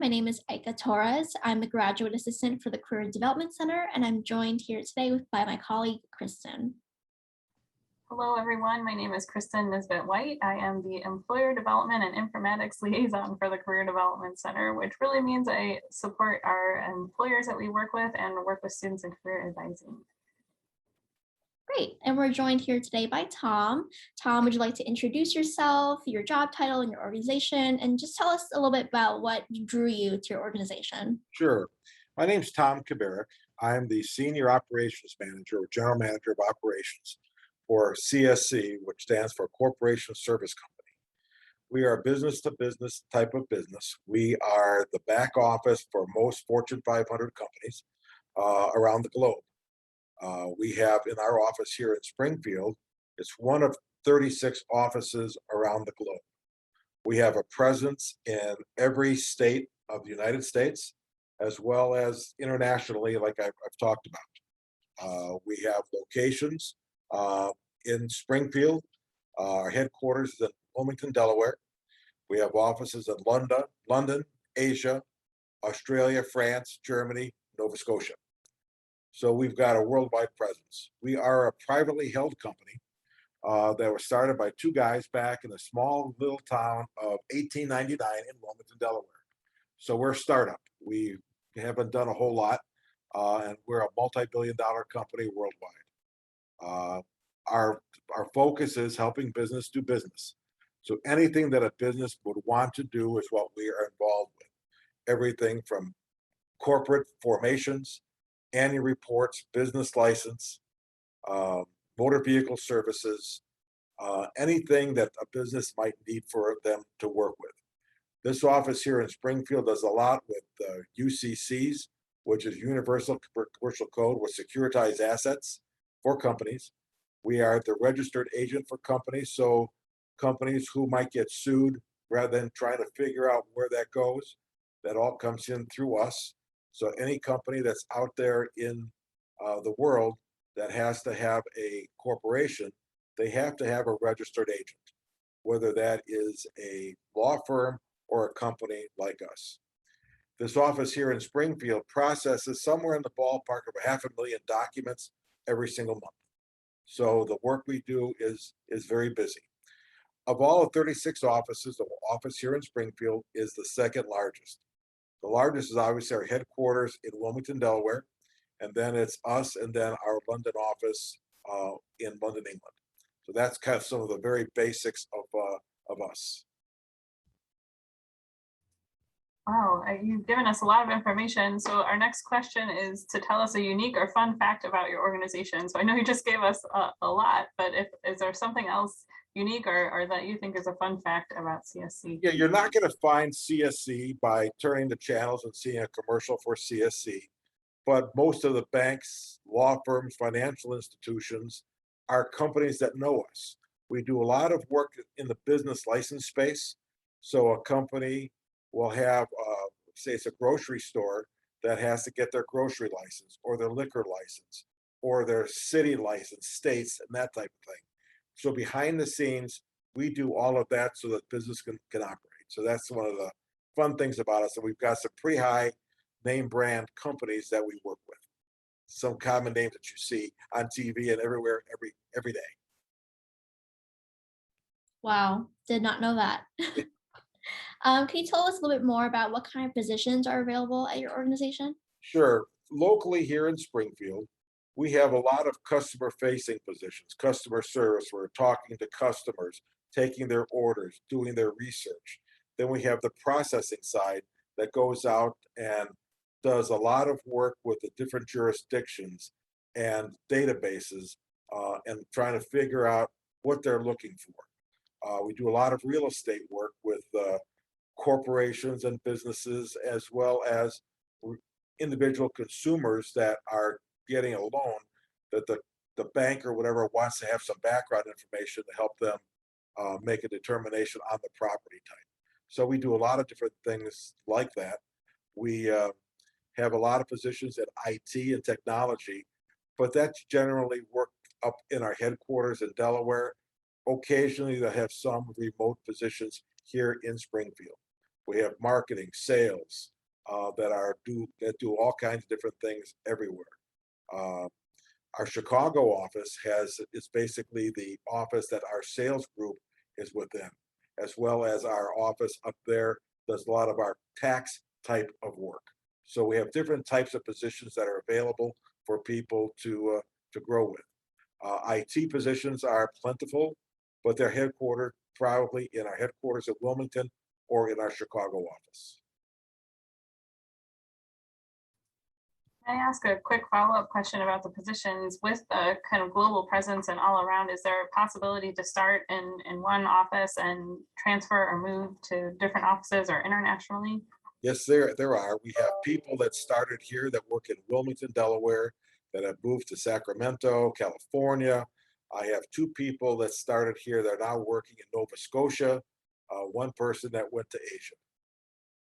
My name is Aika Torres. I'm the graduate assistant for the Career Development Center, and I'm joined here today by my colleague, Kristen. Hello, everyone. My name is Kristen Nisbet White. I am the Employer Development and Informatics Liaison for the Career Development Center, which really means I support our employers that we work with and work with students in career advising. Great. And we're joined here today by Tom. Tom, would you like to introduce yourself, your job title, and your organization, and just tell us a little bit about what drew you to your organization? Sure. My name's Tom Kabarik. I'm the Senior Operations Manager or General Manager of Operations for CSC, which stands for Corporation Service Company. We are a business to business type of business. We are the back office for most Fortune 500 companies around the globe. We have in our office here in Springfield, it's one of 36 offices around the globe. We have a presence in every state of the United States, as well as internationally, like I've talked about. We have locations in Springfield. Our headquarters is in Wilmington, Delaware. We have offices in London, Asia, Australia, France, Germany, Nova Scotia. So we've got a worldwide presence. We are a privately held company that was started by two guys back in the small little town of 1899 in Wilmington, Delaware. So we're a startup. We haven't done a whole lot, and we're a multi-billion-dollar company worldwide. Our focus is helping business do business. So anything that a business would want to do is what we are involved with. Everything from corporate formations, annual reports, business license, motor vehicle services, anything that a business might need for them to work with. This office here in Springfield does a lot with UCCs, which is Universal Commercial Code with securitized assets for companies. We are the registered agent for companies, so companies who might get sued, rather than trying to figure out where that goes, that all comes in through us. So any company that's out there in the world that has to have a corporation, they have to have a registered agent, whether that is a law firm or a company like us. This office here in Springfield processes somewhere in the ballpark of 500,000 documents every single month. So the work we do is very busy. Of all of 36 offices, the office here in Springfield is the second largest. The largest is obviously our headquarters in Wilmington, Delaware, and then it's us and then our London office in London, England. So that's kind of some of the very basics of us. Wow, you've given us a lot of information. So our next question is to tell us a unique or fun fact about your organization. So I know you just gave us a lot, but is there something else unique or that you think is a fun fact about CSC? Yeah, you're not going to find CSC by turning the channels and seeing a commercial for CSC, but most of the banks, law firms, financial institutions are companies that know us. We do a lot of work in the business license space. So a company will have, say it's a grocery store that has to get their grocery license or their liquor license or their city license, states, and that type of thing. So behind the scenes, we do all of that so that business can operate. So that's one of the fun things about us. And we've got some pretty high name brand companies that we work with. Some common names that you see on TV and everywhere, every day. Wow, did not know that. Can you tell us a little bit more about what kind of positions are available at your organization? Sure. Locally here in Springfield, we have a lot of customer facing positions, customer service. We're talking to customers, taking their orders, doing their research. Then we have the processing side that goes out and does a lot of work with the different jurisdictions and databases and trying to figure out what they're looking for. We do a lot of real estate work with corporations and businesses, as well as individual consumers that are getting a loan that the bank or whatever wants to have some background information to help them make a determination on the property type. So we do a lot of different things like that. We have a lot of positions in IT and technology, but that's generally worked up in our headquarters in Delaware. Occasionally, they have some remote positions here in Springfield. We have marketing, sales, that do all kinds of different things everywhere. Uh, our Chicago office is basically the office that our sales group is within, as well as our office up there does a lot of our tax type of work. So we have different types of positions that are available for people to grow with. IT positions are plentiful, but they're headquartered probably in our headquarters at Wilmington or in our Chicago office. Can I ask a quick follow-up question about the positions with the kind of global presence and all around? Is there a possibility to start in one office and transfer or move to different offices or internationally? Yes, there are. We have people that started here that work in Wilmington, Delaware, that have moved to Sacramento, California. I have two people that started here that are now working in Nova Scotia. One person that went to Asia,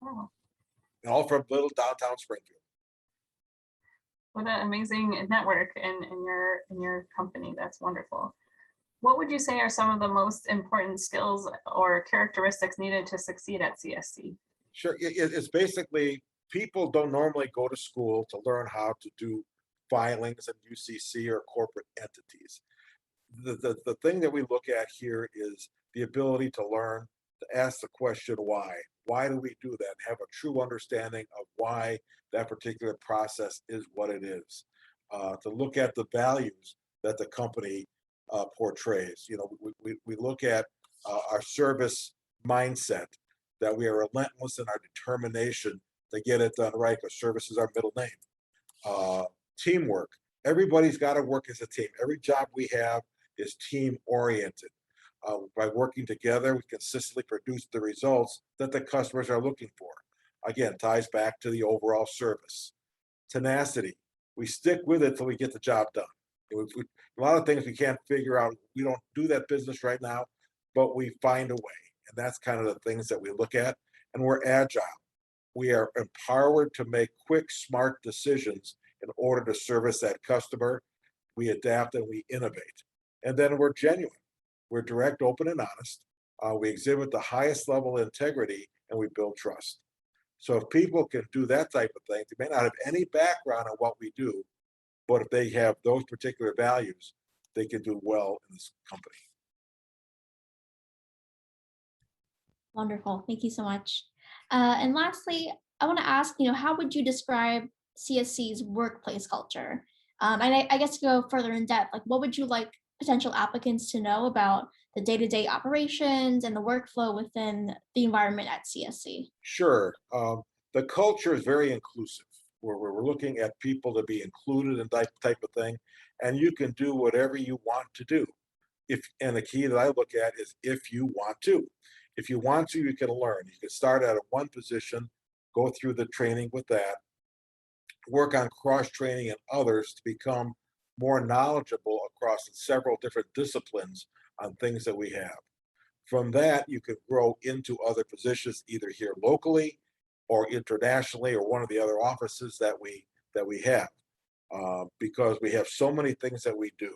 Oh, all from little downtown Springfield. what an amazing network in your company. That's wonderful. What would you say are some of the most important skills or characteristics needed to succeed at CSC? Sure, it's basically people don't normally go to school to learn how to do filings and UCC or corporate entities. The thing that we look at here is the ability to learn to ask the question why. Why do we do that? Have a true understanding of why that particular process is what it is. To look at the values that the company portrays. You know, we look at our service mindset, that we are relentless in our determination to get it done right, because service is our middle name. Teamwork. Everybody's got to work as a team. Every job we have is team oriented. By working together, we consistently produce the results that the customers are looking for. Again, ties back to the overall service. Tenacity. We stick with it till we get the job done. A lot of things we can't figure out. We don't do that business right now, but we find a way. And that's kind of the things that we look at. And we're agile. We are empowered to make quick, smart decisions in order to service that customer. We adapt and we innovate. And then we're genuine. We're direct, open, and honest. We exhibit the highest level of integrity, and we build trust. So if people can do that type of thing, they may not have any background on what we do, but if they have those particular values, they can do well in this company. Wonderful. Thank you so much. And lastly, I want to ask, how would you describe CSC's workplace culture? And I guess to go further in depth, like what would you like potential applicants to know about the day-to-day operations and the workflow within the environment at CSC? Sure. The culture is very inclusive. We're looking at people to be included in that type of thing, and you can do whatever you want to do. And the key that I look at is if you want to. If you want to, you can learn. You can start at one position, go through the training with that, work on cross-training and others to become more knowledgeable across several different disciplines on things that we have. From that, you can grow into other positions, either here locally or internationally, or one of the other offices that we have, because we have so many things that we do.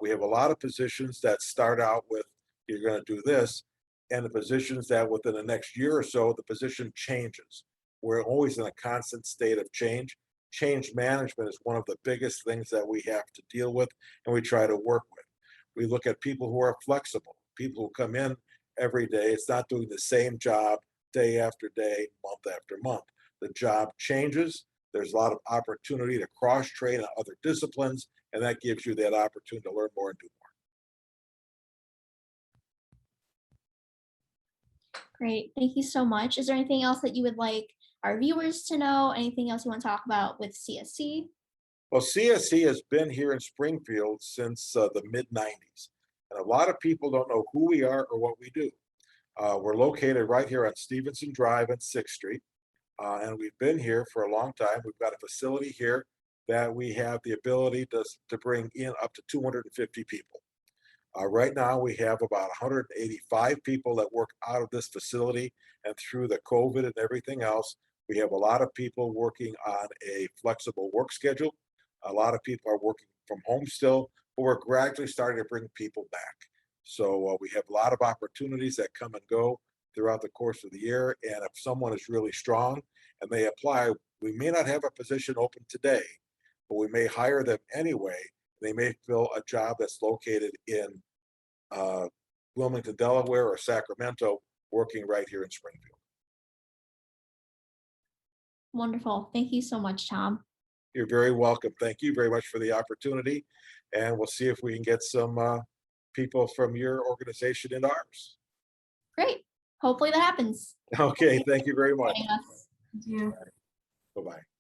We have a lot of positions that start out with, you're going to do this, and the positions that within the next year or so, the position changes. We're always in a constant state of change. Change management is one of the biggest things that we have to deal with, and we try to work with. We look at people who are flexible, people who come in every day. It's not doing the same job day after day, month after month. The job changes. There's a lot of opportunity to cross-train on other disciplines, and that gives you that opportunity to learn more and do more. Great. Thank you so much. Is there anything else that you would like our viewers to know? Anything else you want to talk about with CSC? Well, CSC has been here in Springfield since the mid-90s. And a lot of people don't know who we are or what we do. We're located right here on Stevenson Drive and 6th Street. And we've been here for a long time. We've got a facility here that we have the ability to bring in up to 250 people. Right now, we have about 185 people that work out of this facility, and through the COVID and everything else, we have a lot of people working on a flexible work schedule. A lot of people are working from home still, but we're gradually starting to bring people back. So we have a lot of opportunities that come and go. throughout the course of the year. And if someone is really strong and they apply, we may not have a position open today, but we may hire them anyway. They may fill a job that's located in Wilmington, Delaware, or Sacramento, working right here in Springfield. Wonderful. Thank you so much, Tom. You're very welcome. Thank you very much for the opportunity. And we'll see if we can get some people from your organization into ours. Great. Hopefully that happens. Okay, thank you very much. Joining us. Thank you. Bye-bye.